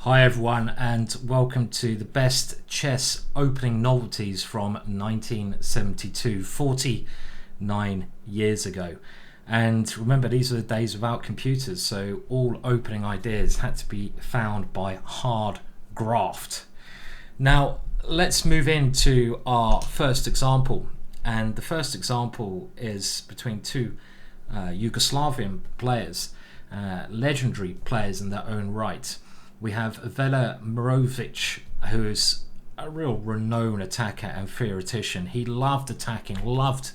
Hi everyone, and welcome to the best chess opening novelties from 1972, 49 years ago. And remember, these were the days without computers, so all opening ideas had to be found by hard graft. Now let's move into our first example, and the first example is between two Yugoslavian players, legendary players in their own right. We have Velimirovic, who is a real renowned attacker and theoretician. He loved attacking, loved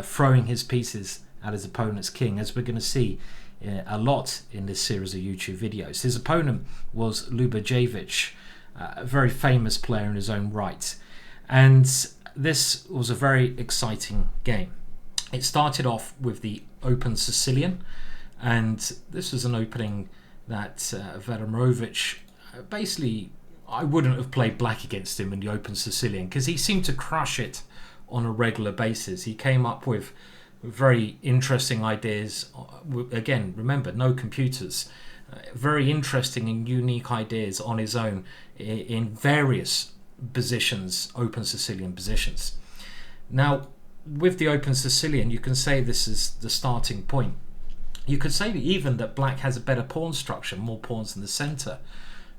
throwing his pieces at his opponent's king, as we're going to see a lot in this series of YouTube videos. His opponent was Ljubojevic, a very famous player in his own right. And this was a very exciting game. It started off with the open Sicilian, and this was an opening that Velimirovic, basically, I wouldn't have played black against him in the open Sicilian because he seemed to crush it on a regular basis. He came up with very interesting ideas. Again, remember, no computers. Very interesting and unique ideas on his own in various positions, open Sicilian positions. Now, with the open Sicilian, you can say this is the starting point. You could say even that black has a better pawn structure, more pawns in the center.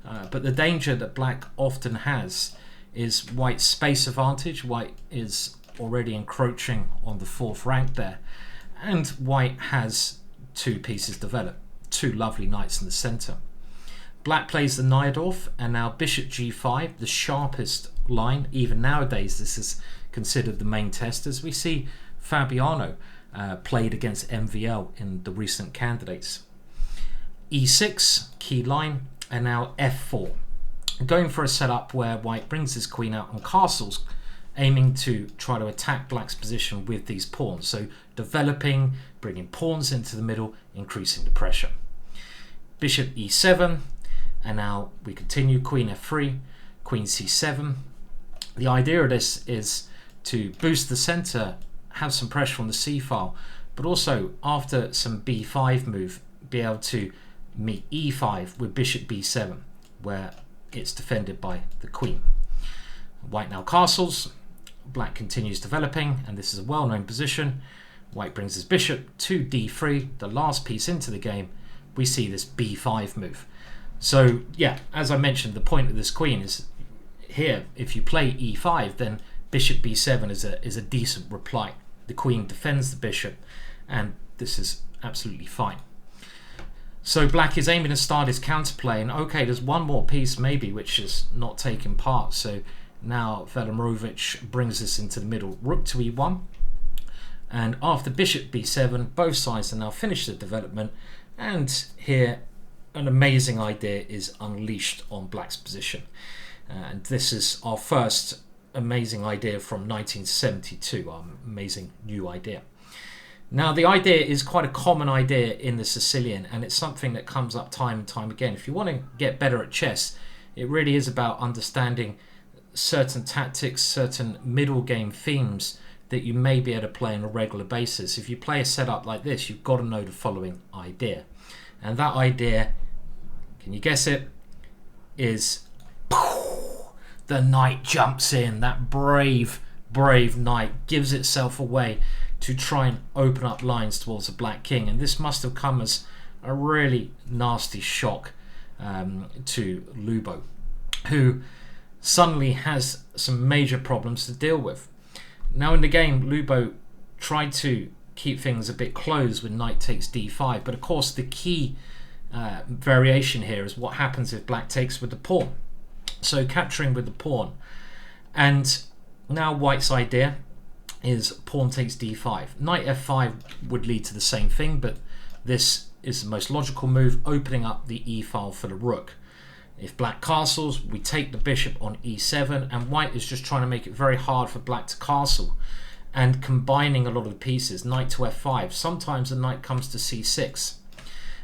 But the danger that black often has is white's space advantage. White is already encroaching on the fourth rank there. And white has two pieces developed, two lovely knights in the center. Black plays the Najdorf, and now bishop g5, the sharpest line. Even nowadays, this is considered the main test, as we see Fabiano played against MVL in the recent candidates. E6, key line, and now f4. Going for a setup where white brings his queen out on castles, aiming to try to attack black's position with these pawns. So developing, bringing pawns into the middle, increasing the pressure. Bishop e7, and now we continue, queen f3, queen c7. The idea of this is to boost the center, have some pressure on the c file, but also after some b5 move, be able to meet e5 with bishop b7, where it's defended by the queen. White now castles, black continues developing, and this is a well-known position. White brings his bishop to d3, the last piece into the game. We see this b5 move. So yeah, as I mentioned, the point of this queen is here, if you play e5, then bishop b7 is a decent reply. The queen defends the bishop, and this is absolutely fine. So black is aiming to start his counterplay, and okay, there's one more piece maybe which is not taking part. So now Velimirovic brings this into the middle, rook to e1, and after bishop b7, both sides are now finished the development, and here an amazing idea is unleashed on black's position. And this is our first amazing idea from 1972, our amazing new idea. Now, the idea is quite a common idea in the Sicilian, and it's something that comes up time and time again. If you want to get better at chess, it really is about understanding certain tactics, certain middle game themes that you may be able to play on a regular basis. If you play a setup like this, you've got to know the following idea. And that idea, can you guess it, is the knight jumps in. That brave knight gives itself away to try and open up lines towards the black king. And this must have come as a really nasty shock to Ljubo, who suddenly has some major problems to deal with. Now in the game, Ljubo tried to keep things a bit closed when knight takes d5, but of course the key variation here is what happens if black takes with the pawn. So capturing with the pawn, and now white's idea is pawn takes d5. Knight f5 would lead to the same thing, but this is the most logical move, opening up the e file for the rook. If black castles, we take the bishop on e7, and white is just trying to make it very hard for black to castle, and combining a lot of the pieces. Knight to f5, sometimes the knight comes to c6.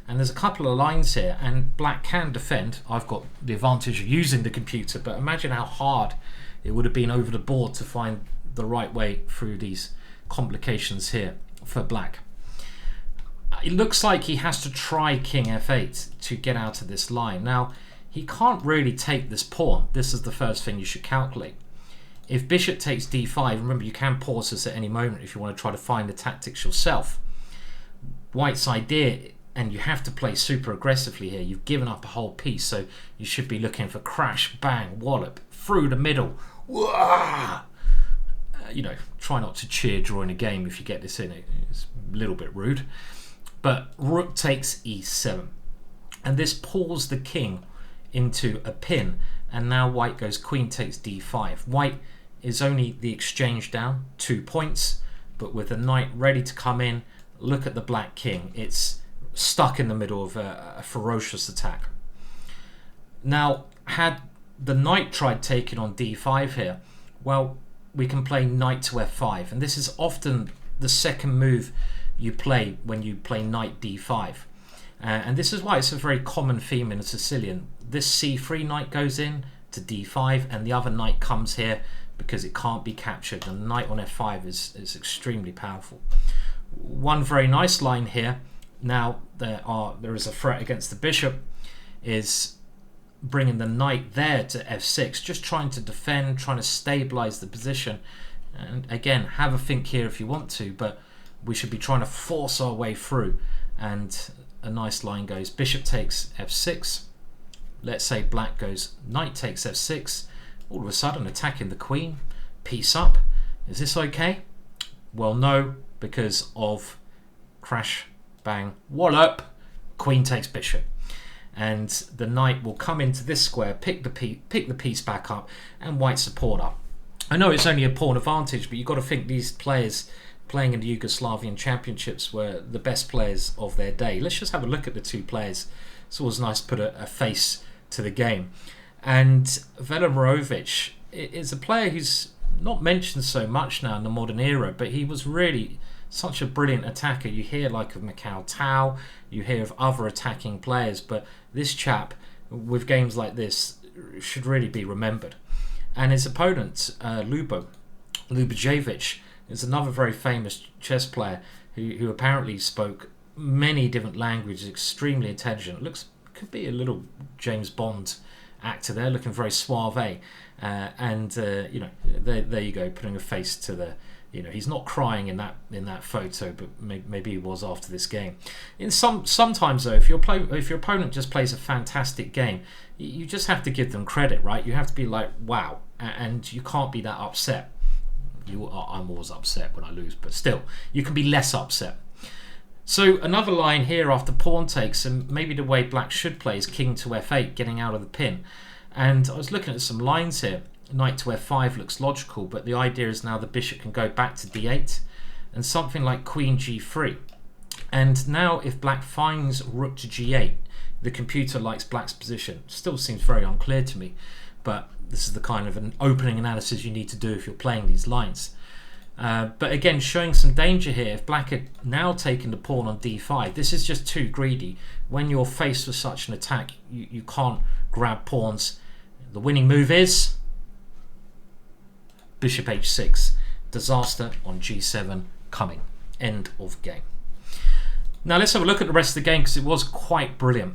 And there's a couple of lines here, and black can defend. I've got the advantage of using the computer, but imagine how hard it would have been over the board to find the right way through these complications here for black. It looks like he has to try king f8 to get out of this line. Now, he can't really take this pawn. This is the first thing you should calculate. If bishop takes d5, remember you can pause this at any moment if you want to try to find the tactics yourself. White's idea, and you have to play super aggressively here, you've given up a whole piece, so you should be looking for crash, bang, wallop, through the middle. You know, try not to cheer during a game if you get this in. It's a little bit rude. But rook takes e7. And this pulls the king into a pin. And now white goes queen takes d5. White is only the exchange down, 2 points. But with the knight ready to come in, look at the black king. It's stuck in the middle of a ferocious attack. Now, had the knight tried taking on d5 here, well, we can play knight to f5, and this is often the second move you play when you play knight d5, and this is why it's a very common theme in a Sicilian. This c3 knight goes in to d5, and the other knight comes here because it can't be captured, and knight on f5 is extremely powerful. One very nice line here, now there is a threat against the bishop, is bringing the knight there to f6, just trying to defend, trying to stabilize the position. And again, have a think here if you want to, but we should be trying to force our way through. And a nice line goes bishop takes f6. Let's say black goes knight takes f6. All of a sudden attacking the queen, piece up. Is this okay? Well, no, because of crash, bang, wallop, queen takes bishop. And the knight will come into this square, pick the piece back up, and white's a pawn up. I know it's only a pawn advantage, but you've got to think these players playing in the Yugoslavian championships were the best players of their day. Let's just have a look at the two players. It's always nice to put a face to the game. And Velimirovic is a player who's not mentioned so much now in the modern era, but he was really such a brilliant attacker. You hear like of Mikhail Tau, you hear of other attacking players, but this chap with games like this should really be remembered. And his opponent, Ljubojevic, is another very famous chess player who apparently spoke many different languages, extremely intelligent. Could be a little James Bond actor there, looking very suave. You know, there you go, putting a face to the. You know, he's not crying in that photo, but maybe he was after this game. Sometimes though, if your opponent just plays a fantastic game, you just have to give them credit, right? You have to be like, wow, and you can't be that upset. I'm always upset when I lose, but still, you can be less upset. So another line here after pawn takes, and maybe the way black should play is king to f8, getting out of the pin. And I was looking at some lines here. Knight to f5 looks logical, but the idea is now the bishop can go back to d8 and something like queen g3. And now if black finds rook to g8, the computer likes black's position. Still seems very unclear to me, but this is the kind of an opening analysis you need to do if you're playing these lines. But again, showing some danger here. If black had now taken the pawn on d5, this is just too greedy. When you're faced with such an attack, you can't grab pawns. The winning move is bishop h6, disaster on g7 coming. End of game. Now let's have a look at the rest of the game because it was quite brilliant.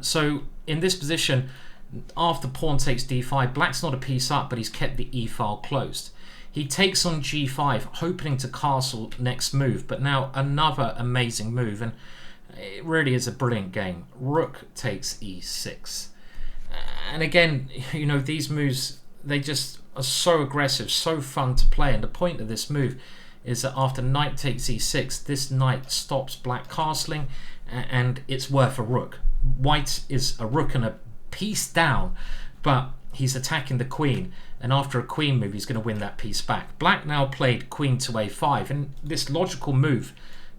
So in this position, after pawn takes d5, black's not a piece up, but he's kept the e file closed. He takes on g5, hoping to castle next move, but now another amazing move, and it really is a brilliant game. Rook takes e6. And again, you know, these moves, they just are so aggressive, so fun to play, and the point of this move is that after knight takes e6, this knight stops black castling, and it's worth a rook. White is a rook and a piece down, but he's attacking the queen, and after a queen move he's going to win that piece back. Black now played queen to a5, and this logical move,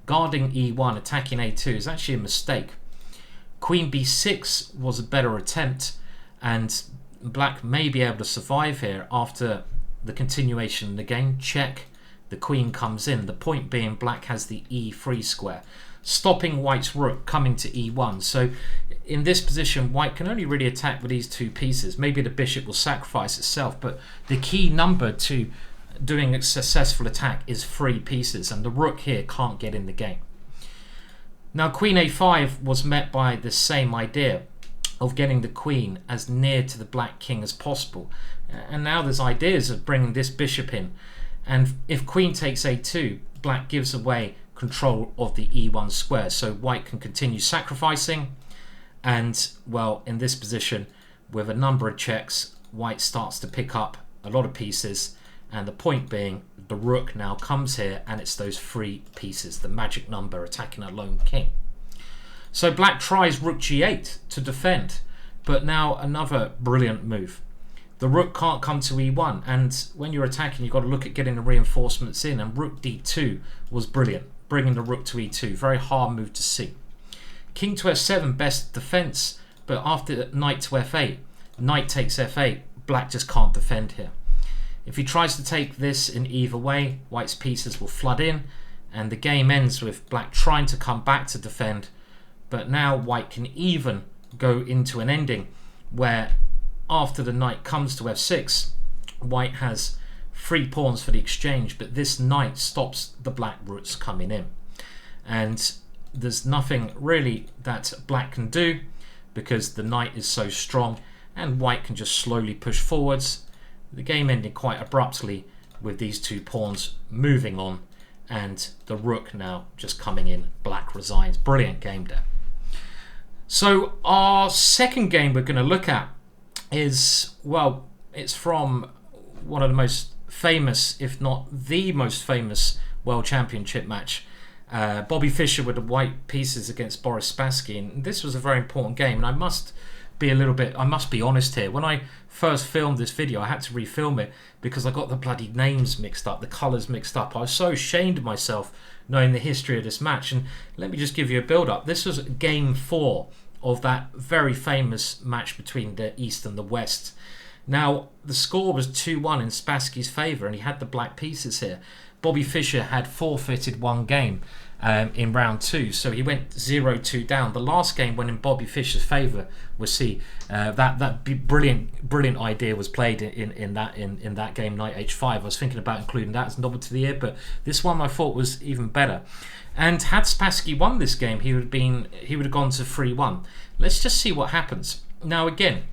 guarding e1, attacking a2, is actually a mistake. Queen b6 was a better attempt, and black may be able to survive here after the continuation of the game. Check, the queen comes in. The point being black has the e3 square, stopping white's rook coming to e1. So in this position, white can only really attack with these two pieces. Maybe the bishop will sacrifice itself, but the key number to doing a successful attack is 3 pieces, and the rook here can't get in the game. Now queen a5 was met by the same idea. of getting the queen as near to the black king as possible. And now there's ideas of bringing this bishop in, and if queen takes a2, black gives away control of the e1 square, so white can continue sacrificing. And well, in this position with a number of checks, white starts to pick up a lot of pieces, and the point being the rook now comes here, and it's those 3 pieces, the magic number, attacking a lone king. So black tries rook g8 to defend, but now another brilliant move. The rook can't come to e1, and when you're attacking, you've got to look at getting the reinforcements in, and rook d2 was brilliant, bringing the rook to e2. Very hard move to see. King to f7, best defense, but after knight to f8, knight takes f8, black just can't defend here. If he tries to take this in either way, white's pieces will flood in, and the game ends with black trying to come back to defend, but now white can even go into an ending where after the knight comes to f6, white has 3 pawns for the exchange, but this knight stops the black roots coming in. And there's nothing really that black can do because the knight is so strong, and white can just slowly push forwards. The game ended quite abruptly with these 2 pawns moving on, and the rook now just coming in. Black resigns. Brilliant game there. So our second game we're going to look at is, well, it's from one of the most famous, if not the most famous, World Championship match. Bobby Fischer with the white pieces against Boris Spassky, and this was a very important game. And I must be honest here. When I first filmed this video, I had to refilm it because I got the bloody names mixed up, the colours mixed up. I was so ashamed of myself knowing the history of this match. And let me just give you a build-up. This was game 4 of that very famous match between the East and the West. Now, the score was 2-1 in Spassky's favour, and he had the black pieces here. Bobby Fischer had forfeited 1 game in round 2, so he went 0-2 down. The last game went in Bobby Fischer's favour. We'll see that brilliant idea was played in that game, knight h5. I was thinking about including that as novel to the year, but this one I thought was even better. And had Spassky won this game, he would have gone to 3-1. Let's just see what happens. Now again,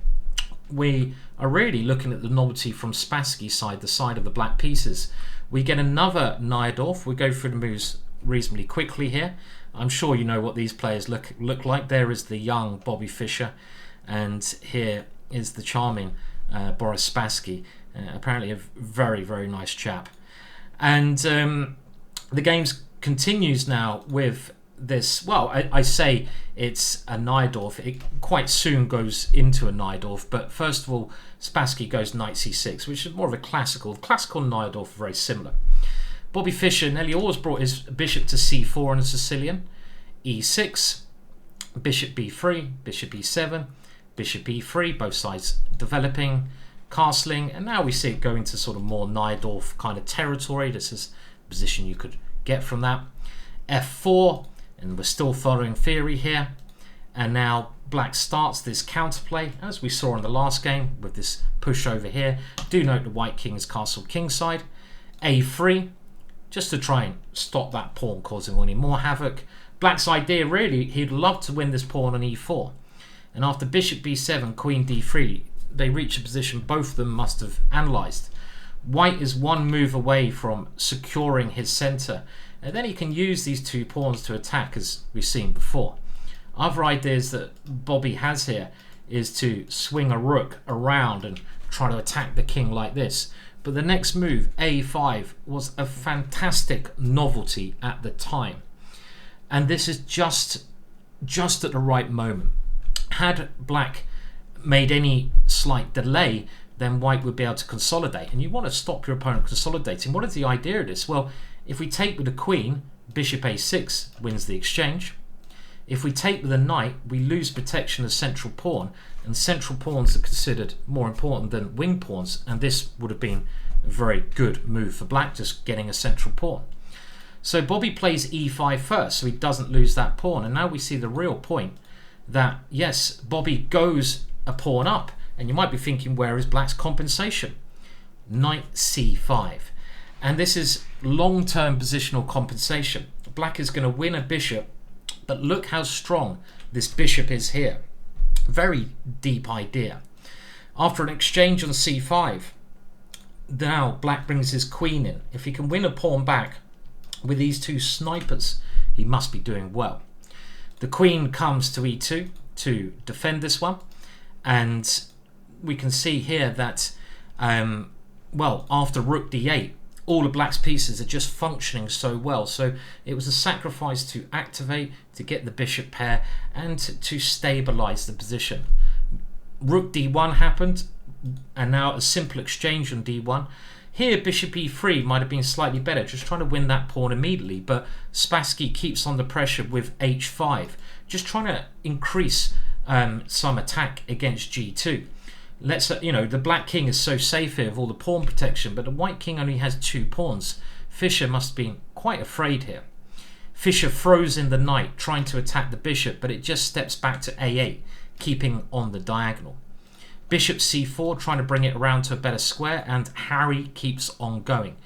we are really looking at the novelty from Spassky's side, the side of the black pieces. We get another Najdorf. We go through the moves reasonably quickly here. I'm sure you know what these players look like. There is the young Bobby Fischer, and here is the charming Boris Spassky. Apparently a very, very nice chap. And the game continues now with this. Well, I say it's a Najdorf. It quite soon goes into a Najdorf, but first of all, Spassky goes knight c6, which is more of a classical Najdorf, very similar. Bobby Fischer nearly always brought his bishop to c4 on a Sicilian. e6, bishop b3, bishop e7, bishop e3, both sides developing, castling, and now we see it go into sort of more Najdorf kind of territory. This is a position you could get from that. f4, and we're still following theory here, and now black starts this counterplay as we saw in the last game with this push over here. Do note the white king is castled kingside. a3, just to try and stop that pawn causing any more havoc. Black's idea really, he'd love to win this pawn on e4, and after bishop b7, queen d3, they reach a position both of them must have analysed. White is 1 move away from securing his centre, and then he can use these 2 pawns to attack, as we've seen before. Other ideas that Bobby has here is to swing a rook around and try to attack the king like this. But the next move, a5, was a fantastic novelty at the time. And this is just at the right moment. Had black made any slight delay, then white would be able to consolidate. And you want to stop your opponent consolidating. What is the idea of this? Well, if we take with the queen, bishop a6 wins the exchange. If we take with a knight, we lose protection of central pawn, and central pawns are considered more important than wing pawns, and this would have been a very good move for black, just getting a central pawn. So Bobby plays e5 first, so he doesn't lose that pawn, and now we see the real point that, yes, Bobby goes a pawn up, and you might be thinking, where is black's compensation? Knight c5. And this is long-term positional compensation. Black is going to win a bishop, but look how strong this bishop is here. Very deep idea. After an exchange on c5, now black brings his queen in. If he can win a pawn back with these two snipers, he must be doing well. The queen comes to e2 to defend this one, and we can see here that well, after rook d8, all of black's pieces are just functioning so well. So it was a sacrifice to activate, to get the bishop pair, and to stabilize the position. Rook d1 happened, and now a simple exchange on d1. Here bishop e3 might have been slightly better, just trying to win that pawn immediately, but Spassky keeps under pressure with h5, just trying to increase some attack against g2. Let's, you know, the black king is so safe here with all the pawn protection, but the white king only has 2 pawns. Fischer must have been quite afraid here. Fischer throws in the knight, trying to attack the bishop, but it just steps back to a8, keeping on the diagonal. Bishop c4, trying to bring it around to a better square, and Harry keeps on going.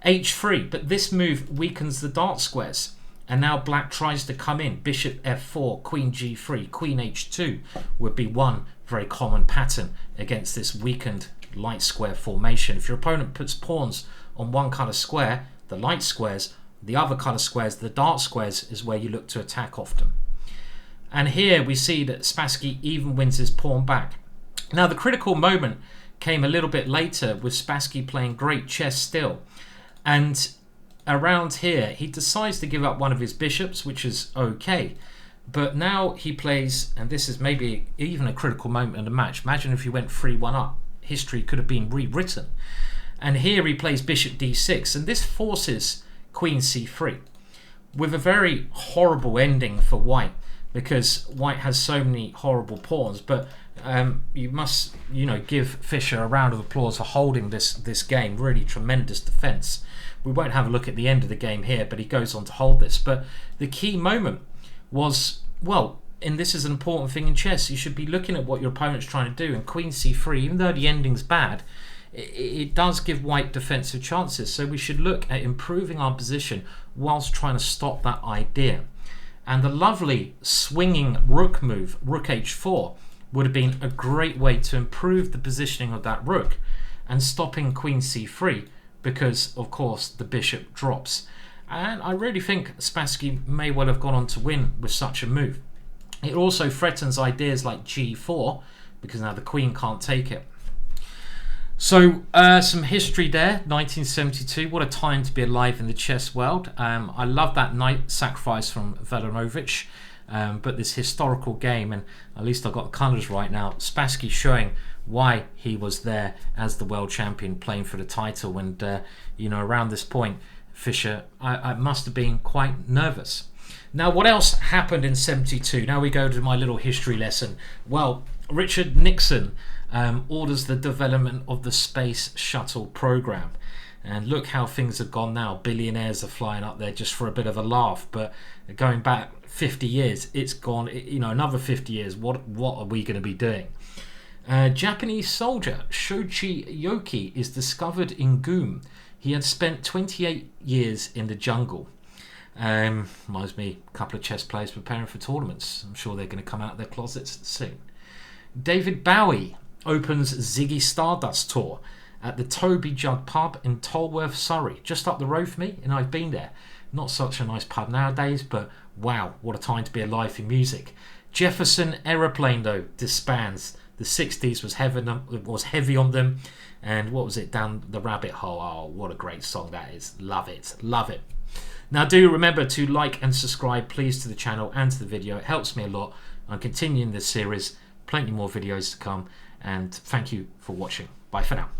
h3, but this move weakens the dark squares, and now black tries to come in. Bishop f4, queen g3, queen h2 would be one very common pattern against this weakened light square formation. If your opponent puts pawns on one kind of square, the light squares, the other kind of squares, the dark squares, is where you look to attack often. And here we see that Spassky even wins his pawn back. Now the critical moment came a little bit later with Spassky playing great chess still, and around here he decides to give up one of his bishops, which is okay, but now he plays, and this is maybe even a critical moment in the match. Imagine if you went 3-1 up, history could have been rewritten. And here he plays bishop d6, and this forces queen c3 with a very horrible ending for white, because white has so many horrible pawns. But you must, you know, give Fischer a round of applause for holding this game. Really tremendous defense. We won't have a look at the end of the game here, but he goes on to hold this. But the key moment was, well, and this is an important thing in chess, you should be looking at what your opponent's trying to do, and queen c3, even though the ending's bad, it does give white defensive chances. So we should look at improving our position whilst trying to stop that idea. And the lovely swinging rook move, rook h4, would have been a great way to improve the positioning of that rook and stopping queen c3, because of course the bishop drops. And I really think Spassky may well have gone on to win with such a move. It also threatens ideas like g4, because now the queen can't take it. So some history there, 1972. What a time to be alive in the chess world. I love that knight sacrifice from Velimirovic, but this historical game, and at least I got the colours right now, Spassky showing why he was there as the world champion playing for the title. And you know, around this point, Fischer, I must have been quite nervous. Now, what else happened in 72? Now we go to my little history lesson. Well, Richard Nixon orders the development of the Space Shuttle program. And look how things have gone now. Billionaires are flying up there just for a bit of a laugh. But going back 50 years, it's gone, you know, another 50 years. What are we going to be doing? Japanese soldier Shoichi Yoki is discovered in Goom. He had spent 28 years in the jungle. Reminds me, a couple of chess players preparing for tournaments. I'm sure they're going to come out of their closets soon. David Bowie opens Ziggy Stardust tour at the Toby Judd pub in Tolworth, Surrey, just up the road from me, and I've been there. Not such a nice pub nowadays, but wow, what a time to be alive in music. Jefferson Aeroplane, though, disbands. The 60s was heavy on them, and what was it, Down the Rabbit Hole? Oh, what a great song that is. Love it, love it. Now do remember to like and subscribe please to the channel and to the video. It helps me a lot. I'm continuing this series, plenty more videos to come, and thank you for watching. Bye for now.